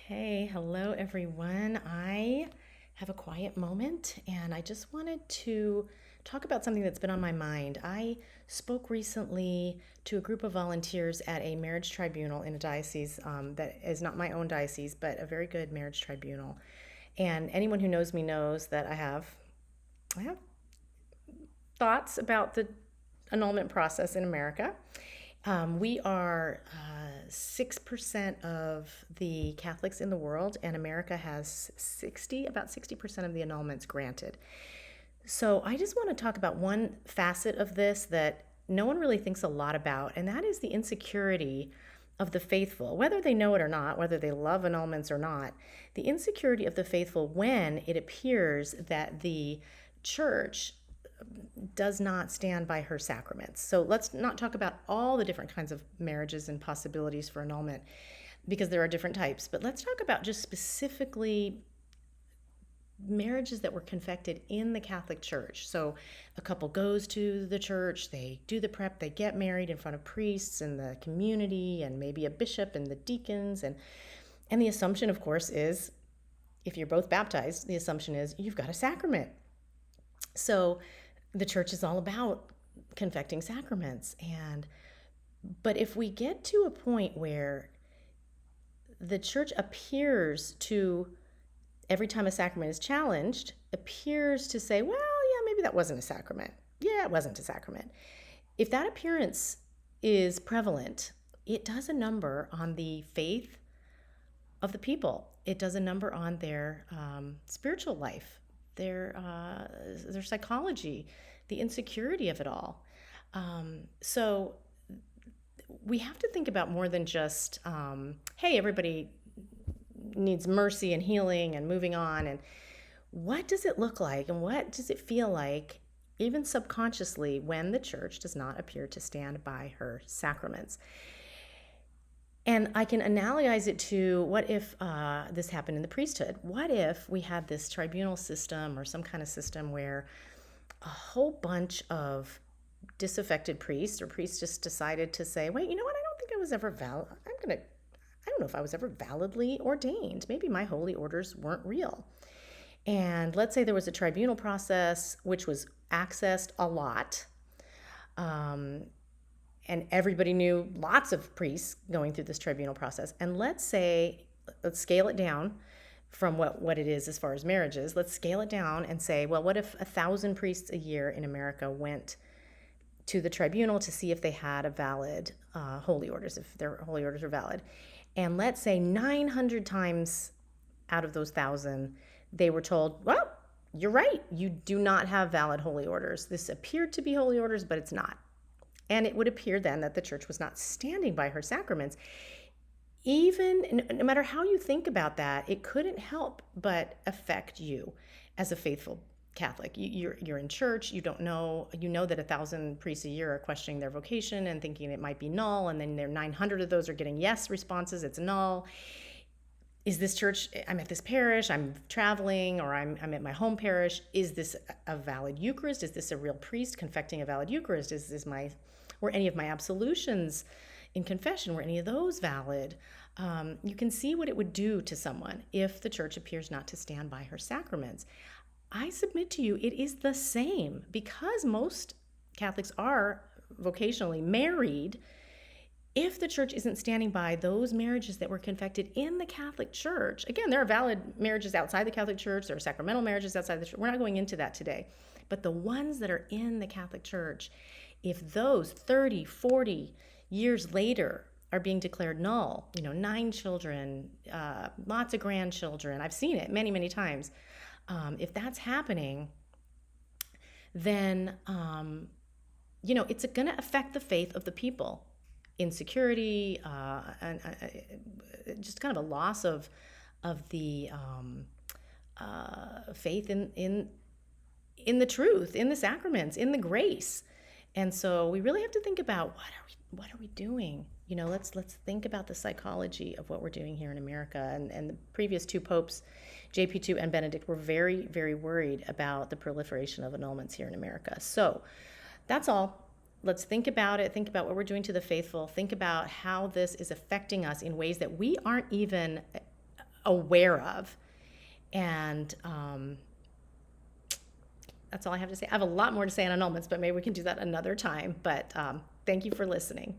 Okay, hello everyone. I have a quiet moment and I just wanted to talk about something that's been on my mind. I spoke recently to a group of volunteers at a marriage tribunal in a diocese that is not my own diocese, but a very good marriage tribunal. And anyone who knows me knows that I have thoughts about the annulment process in America. We are 6% of the Catholics in the world, and America has about 60% of the annulments granted. So I just want to talk about one facet of this that no one really thinks a lot about, and that is the insecurity of the faithful, whether they know it or not, whether they love annulments or not, the insecurity of the faithful when it appears that the church does not stand by her sacraments. So let's not talk about all the different kinds of marriages and possibilities for annulment because there are different types, but let's talk about just specifically marriages that were confected in the Catholic Church. So a couple goes to the church, they do the prep, they get married in front of priests and the community and maybe a bishop and the deacons, and the assumption, of course, is if you're both baptized, the assumption is you've got a sacrament. So the church is all about confecting sacraments. But if we get to a point where the church appears to, every time a sacrament is challenged, appears to say, well, yeah, maybe that wasn't a sacrament. Yeah, it wasn't a sacrament. If that appearance is prevalent, it does a number on the faith of the people. It does a number on their spiritual life, their psychology, the insecurity of it all. So we have to think about more than just, hey, everybody needs mercy and healing and moving on. And what does it look like and what does it feel like, even subconsciously, when the church does not appear to stand by her sacraments? And I can analogize it to what if this happened in the priesthood? What if we had this tribunal system or some kind of system where a whole bunch of disaffected priests or priests just decided to say, wait, you know what? I don't think I was ever I don't know if I was ever validly ordained. Maybe my holy orders weren't real. And let's say there was a tribunal process which was accessed a lot. And everybody knew lots of priests going through this tribunal process. And let's scale it down from what it is as far as marriages. Let's scale it down and say, well, what if 1,000 priests a year in America went to the tribunal to see if they had a valid holy orders, if their holy orders are valid. And let's say 900 times out of those 1,000, they were told, well, you're right, you do not have valid holy orders. This appeared to be holy orders, but it's not. And it would appear then that the church was not standing by her sacraments. Even no matter how you think about that, it couldn't help but affect you as a faithful Catholic. You're in church, you know that 1,000 priests a year are questioning their vocation and thinking it might be null, and then 900 of those are getting yes responses, it's null. Is this church, I'm at this parish, I'm traveling, or I'm at my home parish, is this a valid Eucharist? Is this a real priest confecting a valid Eucharist? Were any of my absolutions in confession, were any of those valid? You can see what it would do to someone if the church appears not to stand by her sacraments. I submit to you, it is the same because most Catholics are vocationally married. If the church isn't standing by those marriages that were confected in the Catholic Church, again, there are valid marriages outside the Catholic Church, there are sacramental marriages outside the church. We're not going into that today. But the ones that are in the Catholic Church, if those 30, 40 years later are being declared null, 9 children, lots of grandchildren, I've seen it many, many times. If that's happening, then, it's going to affect the faith of the people. Insecurity, and just kind of a loss of the faith in the truth, in the sacraments, in the grace. And so we really have to think about what are we doing? Let's think about the psychology of what we're doing here in America. And the previous 2 popes, JP2 and Benedict, were very, very worried about the proliferation of annulments here in America. So that's all. Let's think about it. Think about what we're doing to the faithful. Think about how this is affecting us in ways that we aren't even aware of. And that's all I have to say. I have a lot more to say on annulments, but maybe we can do that another time. But thank you for listening.